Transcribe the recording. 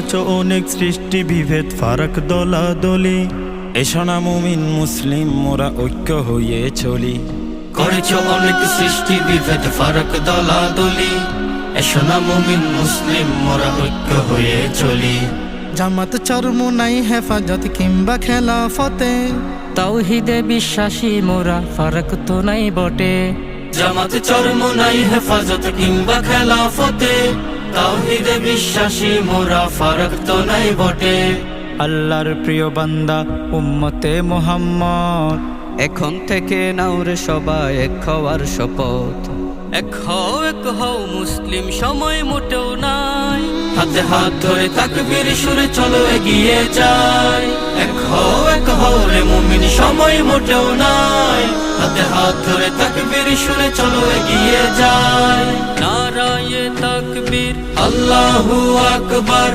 করেছ অনেক সৃষ্টি বিভেদ ফারাক দলাদলি। এসো না মুমিন মুসলিম মোরা ঐক্য হয়ে চলি। করেছ অনেক সৃষ্টি বিভেদ ফারাক দলাদলি। এসো না মুমিন মুসলিম মোরা ঐক্য হয়ে চলি। জামাত চরমোনাই হেফাজত কিংবা খেলাফতে, তাওহীদে বিশ্বাসী মোরা ফারাক তো নাই বটে। জামাত চরমোনাই হেফাজত কিংবা খেলাফতে, তাওহীদে বিশ্বাসী মোরা ফারাক তো নাই বটে। আল্লাহর প্রিয় বান্দা উম্মতে মুহাম্মদ, এখন থেকে নাও রে সবাই এক হওয়ার শপথ। এক হও মুসলিম সময় মোটেও নাই। হাতে হাত ধরে তাকবীর সুরে চলো এগিয়ে যাই। এক হও রে মুমিন সময় মোটেও নাই। হাতে হাত ধরে তাকবীর সুরে চলো এগিয়ে যাই। নারায়ে তাকবীর, আল্লাহু আকবার।